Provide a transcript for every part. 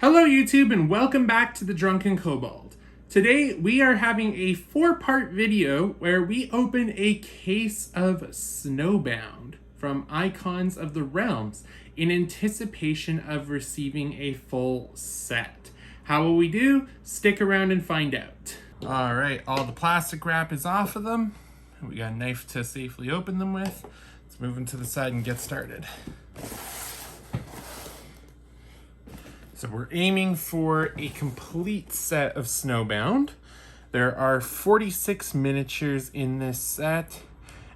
Hello YouTube and welcome back to the Drunken Kobold. Today we are having a 4-part video where we open a case of Snowbound from Icons of the Realms in anticipation of receiving a full set. How will we do? Stick around and find out. Alright, all the plastic wrap is off of them. We got a knife to safely open them with. Let's move them to the side and get started. So we're aiming for a complete set of Snowbound. There are 46 miniatures in this set,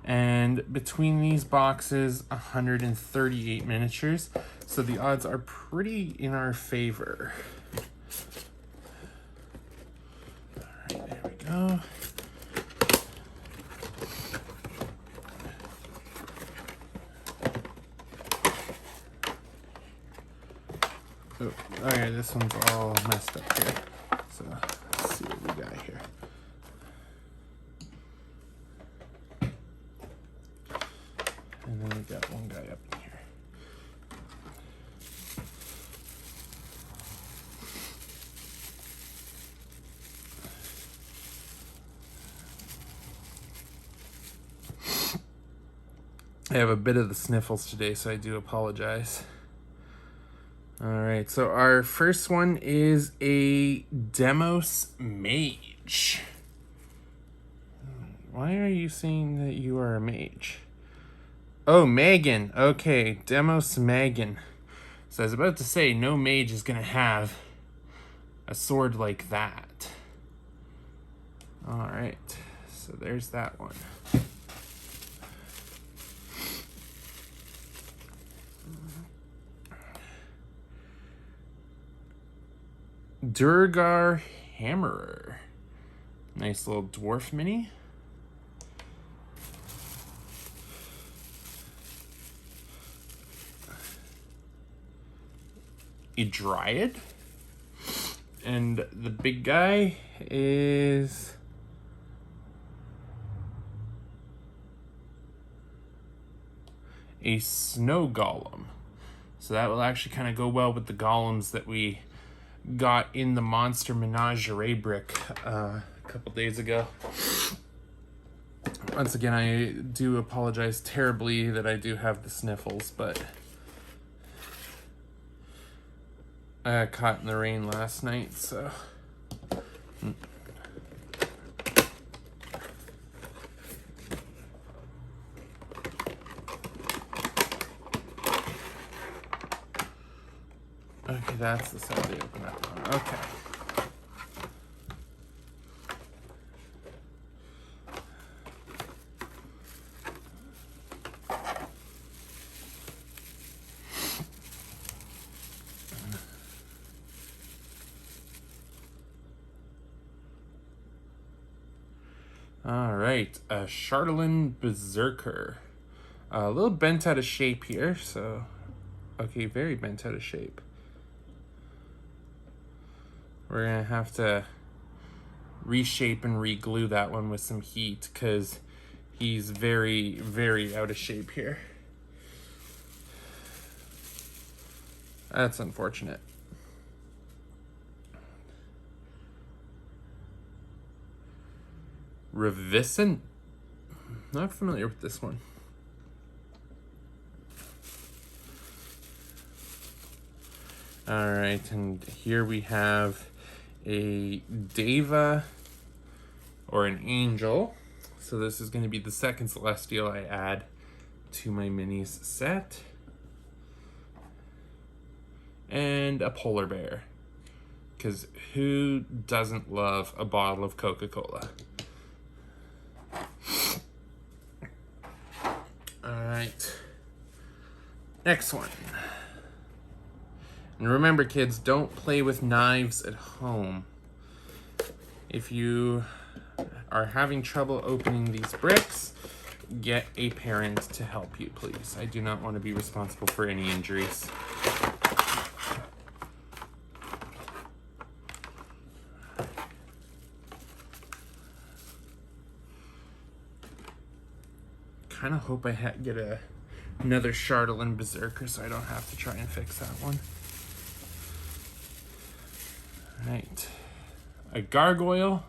and between these boxes, 138 miniatures. So the odds are pretty in our favor. All right, there we go. Oh, okay, this one's all messed up here. So let's see what we got here. And then we got one guy up in here. I have a bit of the sniffles today, so I do apologize. All right, so our first one is a Demos Mage. Why are you saying that you are a mage? Oh, Megan. Okay, Demos Megan. So I was about to say, no mage is going to have a sword like that. All right, so there's that one. Durgar Hammerer. Nice little dwarf mini. A Dryad. And the big guy is a Snow Golem. So that will actually kind of go well with the golems that we got in the Monster Menagerie brick a couple days ago. Once again, I do apologize terribly that I do have the sniffles, but I got caught in the rain last night, so. Okay, that's the side they open up on. Okay. All right, a Charlatan Berserker. A little bent out of shape here, so. Okay, very bent out of shape. We're gonna have to reshape and re-glue that one with some heat because he's very, very out of shape here. That's unfortunate. Reviscent? Not familiar with this one. All right, and here we have a Deva or an Angel. So this is going to be the second Celestial I add to my minis set. And a Polar Bear. Because who doesn't love a bottle of Coca-Cola? All right. Next one. And remember, kids, don't play with knives at home. If you are having trouble opening these bricks, get a parent to help you, please. I do not want to be responsible for any injuries. Kind of hope I get another Charlatan Berserker so I don't have to try and fix that one. Right. A gargoyle.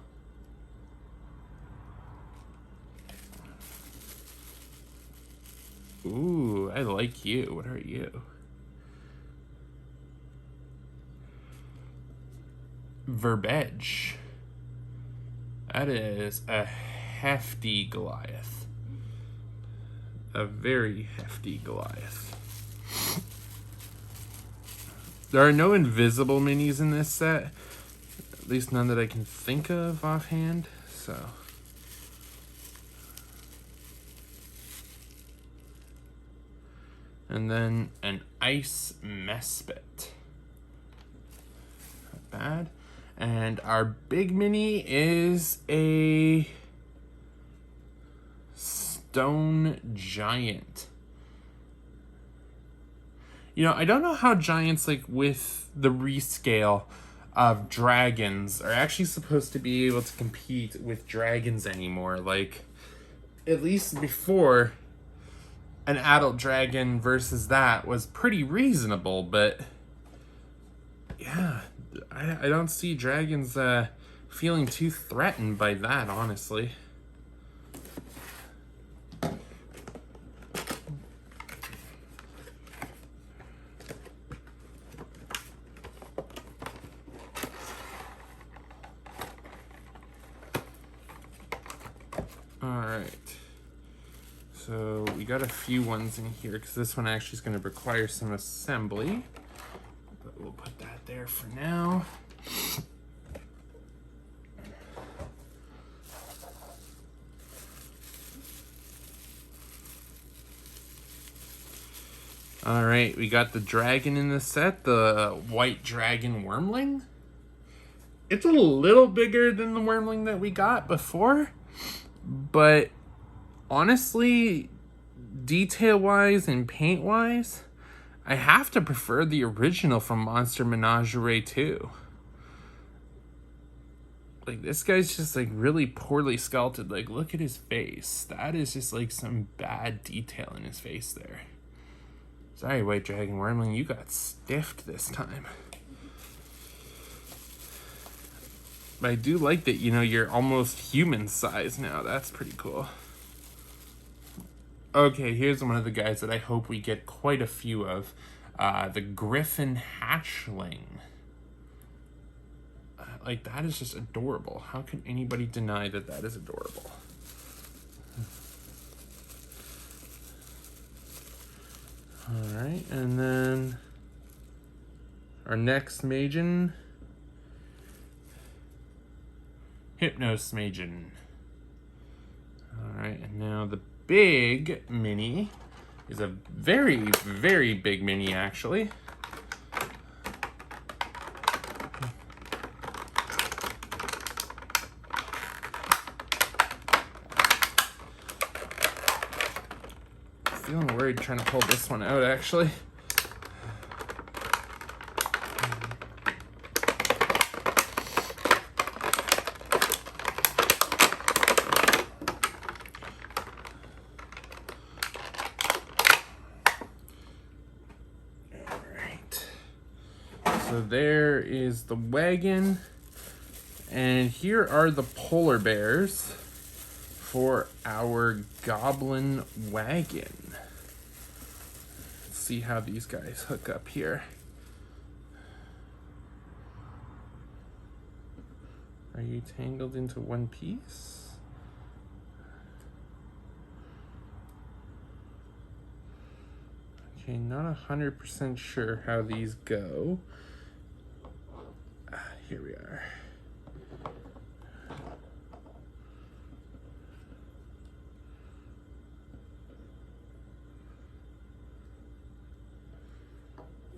Ooh, I like you. What are you? Verbiage. That is a hefty Goliath. A very hefty Goliath. There are no invisible minis in this set. At least none that I can think of offhand. So. And then an ice mespit. Not bad. And our big mini is a stone giant. You know, I don't know how giants, like, with the rescale of dragons are actually supposed to be able to compete with dragons anymore. Like, at least before, an adult dragon versus that was pretty reasonable, but yeah, I don't see dragons feeling too threatened by that, honestly. Alright, so we got a few ones in here because this one actually is going to require some assembly, but we'll put that there for now. Alright, we got the dragon in the set, the white dragon wormling. It's a little bigger than the wormling that we got before. But honestly, detail-wise and paint-wise, I have to prefer the original from Monster Menagerie 2. Like, this guy's just, like, really poorly sculpted. Like, look at his face. That is just, like, some bad detail in his face there. Sorry, White Dragon Wormling, you got stiffed this time. But I do like that, you know, you're almost human size now. That's pretty cool. Okay, here's one of the guys that I hope we get quite a few of. The Griffin Hatchling. Like, that is just adorable. How can anybody deny that that is adorable? Alright, and then our next Magen. Hypnosmagen. Alright, and now the big mini is a very, very big mini, actually. I'm feeling worried trying to pull this one out, actually. So there is the wagon, and here are the polar bears for our goblin wagon. Let's see how these guys hook up here. Are you tangled into one piece? Okay, not 100% sure how these go. Here we are.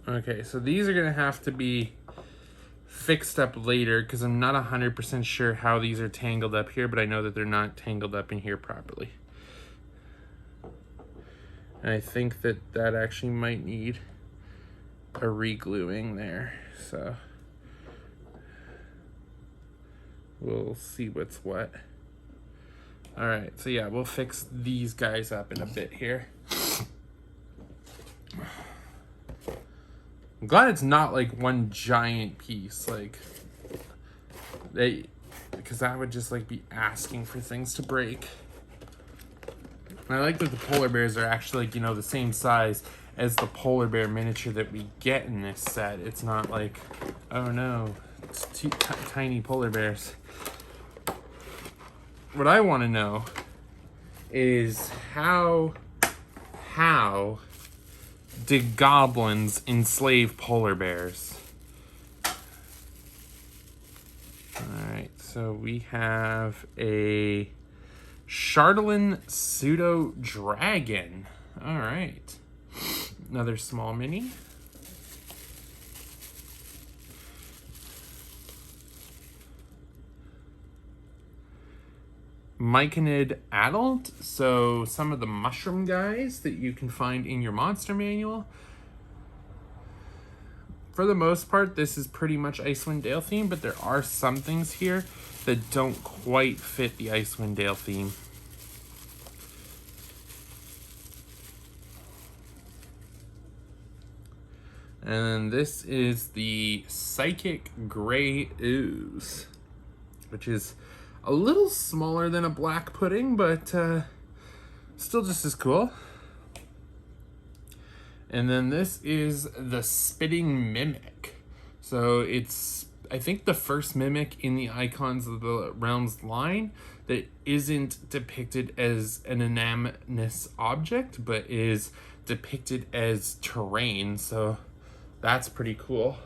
Okay, so these are gonna have to be fixed up later because I'm not 100% sure how these are tangled up here, but I know that they're not tangled up in here properly. And I think that that actually might need a re-gluing there, so we'll see what's what. All right, so yeah, we'll fix these guys up in a bit here. I'm glad it's not like one giant piece. Like, Because that would just like be asking for things to break. And I like that the polar bears are actually like, you know, the same size as the polar bear miniature that we get in this set. It's not like, oh no, it's tiny polar bears. What I want to know is how did goblins enslave polar bears? Alright, so we have a Chardalyn pseudo dragon. Alright. Another small mini. Myconid adult, so some of the mushroom guys that you can find in your monster manual. For the most part, this is pretty much Icewind Dale theme, but there are some things here that don't quite fit the Icewind Dale theme. And then this is the Psychic Gray Ooze, which is a little smaller than a black pudding, but still just as cool. And then this is the Spitting Mimic. So it's, I think, the first mimic in the Icons of the Realms line that isn't depicted as an anonymous object, but is depicted as terrain. So that's pretty cool.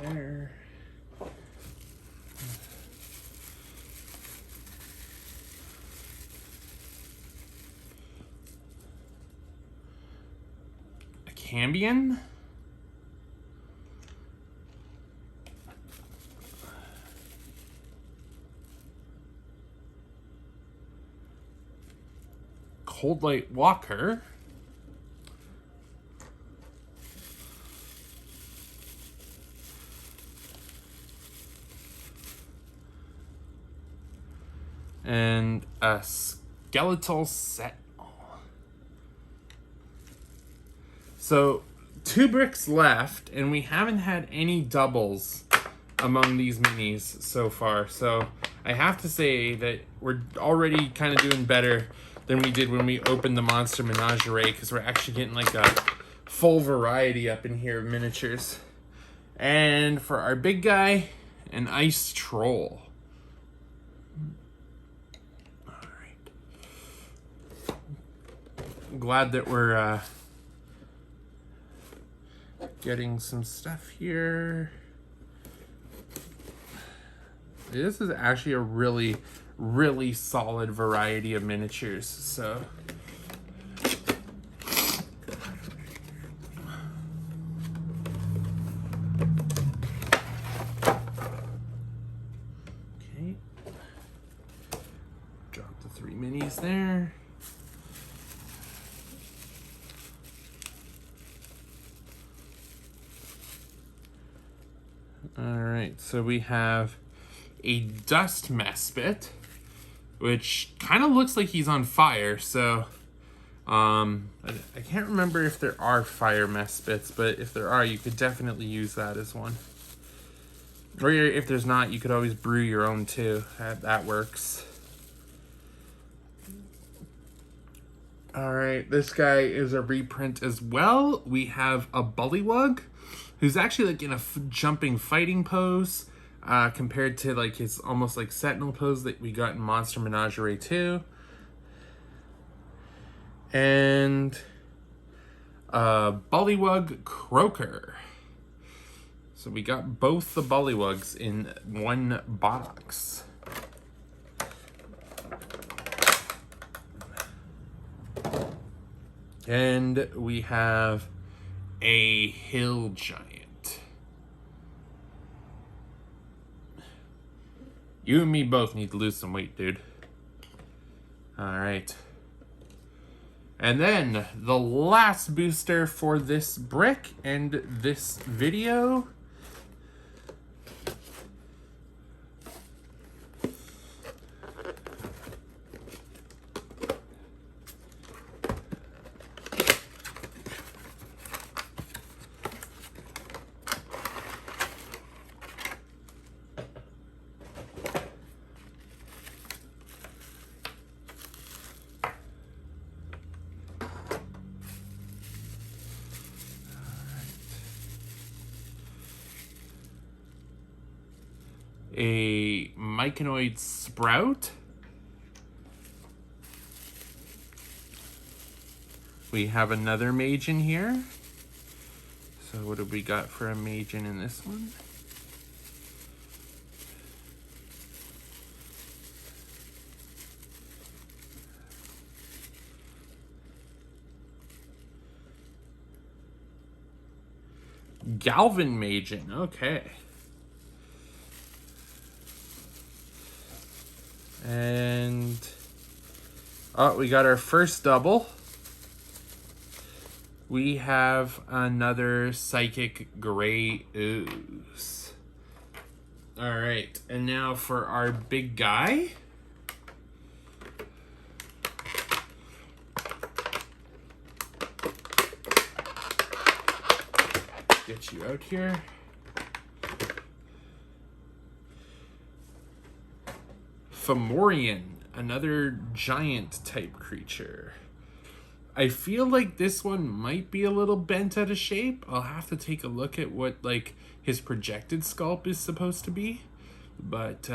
There. A Cambion. Cold Light Walker. And a Skeletal Sentinel. So 2 bricks left, and we haven't had any doubles among these minis so far. So I have to say that we're already kind of doing better than we did when we opened the Monster Menagerie, because we're actually getting like a full variety up in here of miniatures. And for our big guy, an Ice Troll. Glad that we're getting some stuff here. This is actually a really, really solid variety of miniatures. So okay, drop the 3 minis there. Alright, so we have a Dust Mespit, which kind of looks like he's on fire, so I can't remember if there are fire Mespits, but if there are, you could definitely use that as one. Or if there's not, you could always brew your own too. That works. Alright, this guy is a reprint as well. We have a Bullywug, who's actually like in a jumping fighting pose, compared to like his almost like sentinel pose that we got in Monster Menagerie 2. And Bullywug Croaker. So we got both the Bullywugs in one box. And we have a Hill Giant. You and me both need to lose some weight, dude. All right. And then the last booster for this brick and this video. A myconoid sprout. We have another Majin here. So what have we got for a Majin in this one? Galvin Majin, okay. And oh, we got our first double. We have another Psychic Gray Ooze. All right, and now for our big guy. Get you out here. Fomorian, another giant type creature. I feel like this one might be a little bent out of shape. I'll have to take a look at what like his projected sculpt is supposed to be. But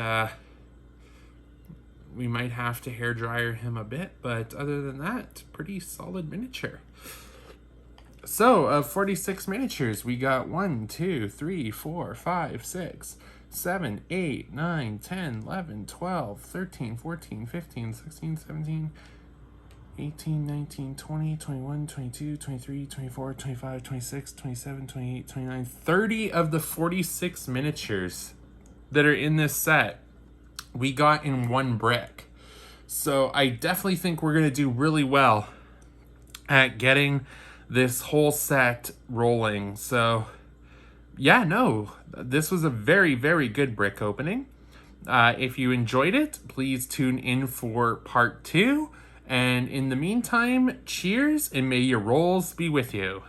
we might have to hair dryer him a bit. But other than that, pretty solid miniature. So of 46 miniatures, we got 1, 2, 3, 4, 5, 6, 7, 8, 9, 10, 11, 12, 13, 14, 15, 16, 17, 18, 19, 20, 21, 22, 23, 24, 25, 26, 27, 28, 29, 30 of the 46 miniatures that are in this set we got in one brick. So I definitely think we're going to do really well at getting this whole set rolling. So yeah, no, this was a very, very good brick opening. If you enjoyed it, please tune in for part 2. And in the meantime, cheers, and may your rolls be with you.